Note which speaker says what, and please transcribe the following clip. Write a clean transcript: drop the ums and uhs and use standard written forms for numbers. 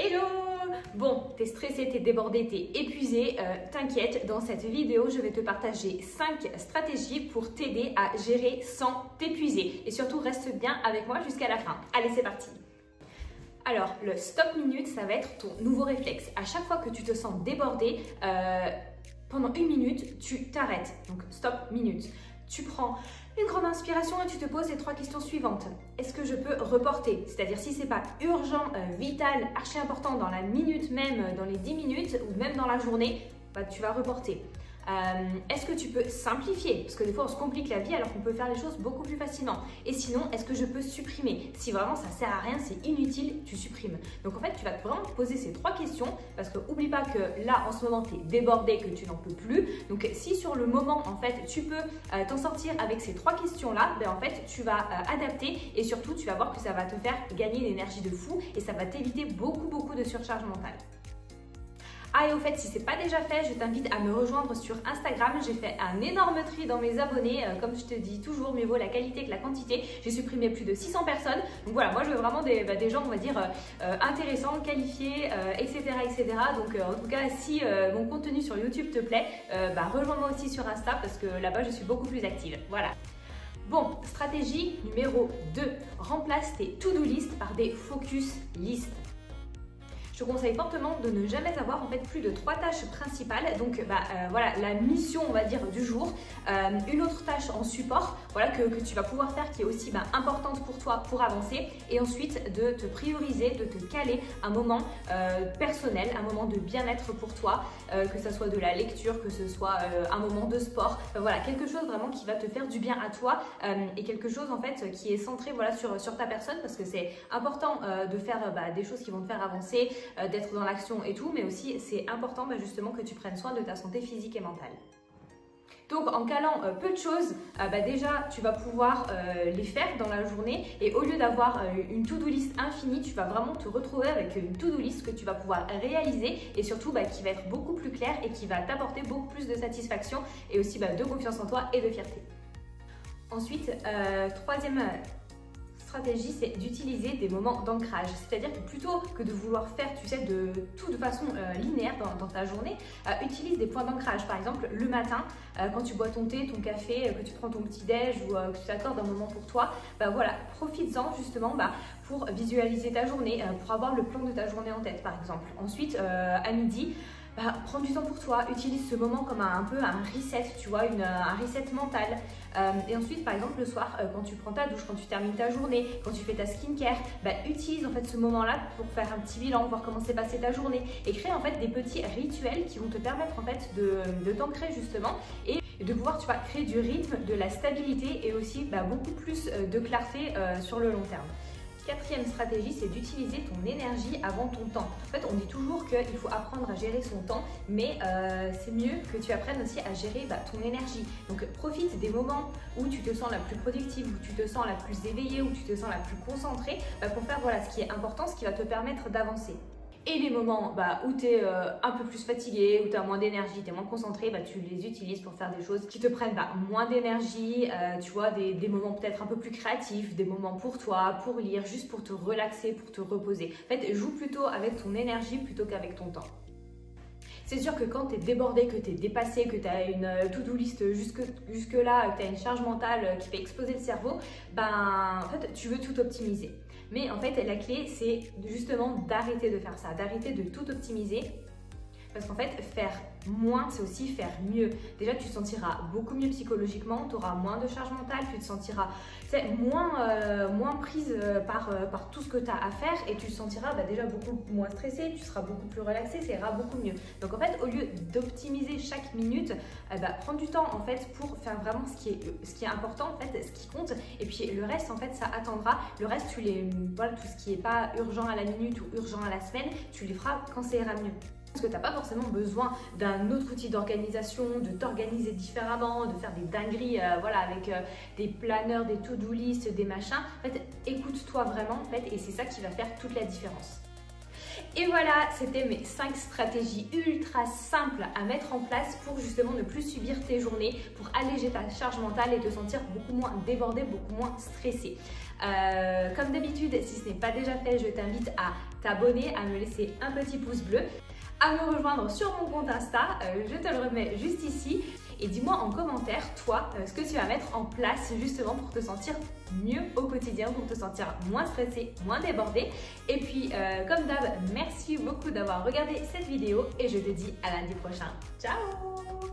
Speaker 1: Hello! Bon, t'es stressé, t'es débordé, t'es épuisé, t'inquiète, dans cette vidéo, je vais te partager 5 stratégies pour t'aider à gérer sans t'épuiser. Et surtout, reste bien avec moi jusqu'à la fin. Allez, c'est parti! Alors, le stop minute, ça va être ton nouveau réflexe. À chaque fois que tu te sens débordé, pendant 1 minute, tu t'arrêtes. Donc, stop minute. Tu prends une grande inspiration et tu te poses les 3 questions suivantes. Est-ce que je peux reporter? C'est-à-dire si c'est pas urgent, vital, archi important dans la minute même, dans les 10 minutes ou même dans la journée, bah, tu vas reporter. Est-ce que tu peux simplifier? Parce que des fois on se complique la vie alors qu'on peut faire les choses beaucoup plus facilement. Et sinon, est-ce que je peux supprimer? Si vraiment ça sert à rien, c'est inutile, tu supprimes. Donc en fait, tu vas vraiment te poser ces 3 questions parce que oublie pas que là en ce moment tu es débordé, que tu n'en peux plus. Donc si sur le moment en fait tu peux t'en sortir avec ces 3 questions là, ben en fait tu vas adapter et surtout tu vas voir que ça va te faire gagner une énergie de fou et ça va t'éviter beaucoup de surcharge mentale. Ah et au fait, si ce n'est pas déjà fait, je t'invite à me rejoindre sur Instagram. J'ai fait un énorme tri dans mes abonnés. Comme je te dis toujours, mieux vaut la qualité que la quantité. J'ai supprimé plus de 600 personnes. Donc voilà, moi je veux vraiment des gens, on va dire, intéressants, qualifiés, etc. Donc en tout cas, si mon contenu sur YouTube te plaît, rejoins-moi aussi sur Insta parce que là-bas, je suis beaucoup plus active. Voilà. Bon, stratégie numéro 2. Remplace tes to-do list par des focus list. Je conseille fortement de ne jamais avoir en fait plus de 3 tâches principales. Donc voilà, la mission on va dire du jour, une autre tâche en support, voilà que tu vas pouvoir faire qui est aussi importante pour toi pour avancer, et ensuite de te prioriser, de te caler un moment personnel, un moment de bien-être pour toi, que ce soit de la lecture, que ce soit un moment de sport, voilà, quelque chose vraiment qui va te faire du bien à toi et quelque chose en fait qui est centré voilà sur ta personne, parce que c'est important de faire des choses qui vont te faire avancer, d'être dans l'action et tout, mais aussi c'est important justement que tu prennes soin de ta santé physique et mentale. Donc en calant peu de choses, déjà tu vas pouvoir les faire dans la journée, et au lieu d'avoir une to-do list infinie, tu vas vraiment te retrouver avec une to-do list que tu vas pouvoir réaliser et surtout qui va être beaucoup plus claire et qui va t'apporter beaucoup plus de satisfaction et aussi de confiance en toi et de fierté. Ensuite, troisième stratégie, c'est d'utiliser des moments d'ancrage. C'est-à-dire que plutôt que de vouloir faire, tu sais, tout de façon linéaire dans ta journée, utilise des points d'ancrage. Par exemple, le matin, quand tu bois ton thé, ton café, que tu prends ton petit-déj ou que tu t'accordes un moment pour toi, voilà, profites-en justement pour visualiser ta journée, pour avoir le plan de ta journée en tête, par exemple. Ensuite, à midi, prends du temps pour toi, utilise ce moment comme un peu un reset, tu vois, un reset mental. Et ensuite, par exemple, le soir, quand tu prends ta douche, quand tu termines ta journée, quand tu fais ta skincare, utilise en fait ce moment-là pour faire un petit bilan, voir comment s'est passée ta journée et crée en fait des petits rituels qui vont te permettre en fait de t'ancrer justement et de pouvoir, tu vois, créer du rythme, de la stabilité et aussi beaucoup plus de clarté sur le long terme. Quatrième stratégie, c'est d'utiliser ton énergie avant ton temps. En fait, on dit toujours qu'il faut apprendre à gérer son temps, mais c'est mieux que tu apprennes aussi à gérer ton énergie. Donc, profite des moments où tu te sens la plus productive, où tu te sens la plus éveillée, où tu te sens la plus concentrée, pour faire voilà, ce qui est important, ce qui va te permettre d'avancer. Et les moments où tu es un peu plus fatigué, où tu as moins d'énergie, tu es moins concentré, tu les utilises pour faire des choses qui te prennent moins d'énergie, tu vois, des moments peut-être un peu plus créatifs, des moments pour toi, pour lire, juste pour te relaxer, pour te reposer. En fait, joue plutôt avec ton énergie plutôt qu'avec ton temps. C'est sûr que quand tu es débordé, que tu es dépassé, que tu as une to-do list jusque-là, que tu as une charge mentale qui fait exploser le cerveau, en fait, tu veux tout optimiser. Mais en fait, la clé, c'est justement d'arrêter de faire ça, d'arrêter de tout optimiser. Parce qu'en fait, faire moins, c'est aussi faire mieux. Déjà, tu te sentiras beaucoup mieux psychologiquement, tu auras moins de charge mentale, tu te sentiras moins prise par tout ce que tu as à faire et tu te sentiras déjà beaucoup moins stressé, tu seras beaucoup plus relaxé, ça ira beaucoup mieux. Donc en fait, au lieu d'optimiser chaque minute, prends du temps en fait pour faire vraiment ce qui est important, en fait, ce qui compte, et puis le reste en fait ça attendra. Le reste, voilà, tout ce qui n'est pas urgent à la minute ou urgent à la semaine, tu les feras quand ça ira mieux. Parce que tu n'as pas forcément besoin d'un autre outil d'organisation, de t'organiser différemment, de faire des dingueries voilà, avec des planeurs, des to-do list, des machins. En fait, écoute-toi vraiment en fait, et c'est ça qui va faire toute la différence. Et voilà, c'était mes 5 stratégies ultra simples à mettre en place pour justement ne plus subir tes journées, pour alléger ta charge mentale et te sentir beaucoup moins débordé, beaucoup moins stressé. Comme d'habitude, si ce n'est pas déjà fait, je t'invite à t'abonner, à me laisser un petit pouce bleu, à me rejoindre sur mon compte Insta, je te le remets juste ici. Et dis-moi en commentaire, toi, ce que tu vas mettre en place justement pour te sentir mieux au quotidien, pour te sentir moins stressé, moins débordé. Et puis, comme d'hab, merci beaucoup d'avoir regardé cette vidéo et je te dis à lundi prochain. Ciao!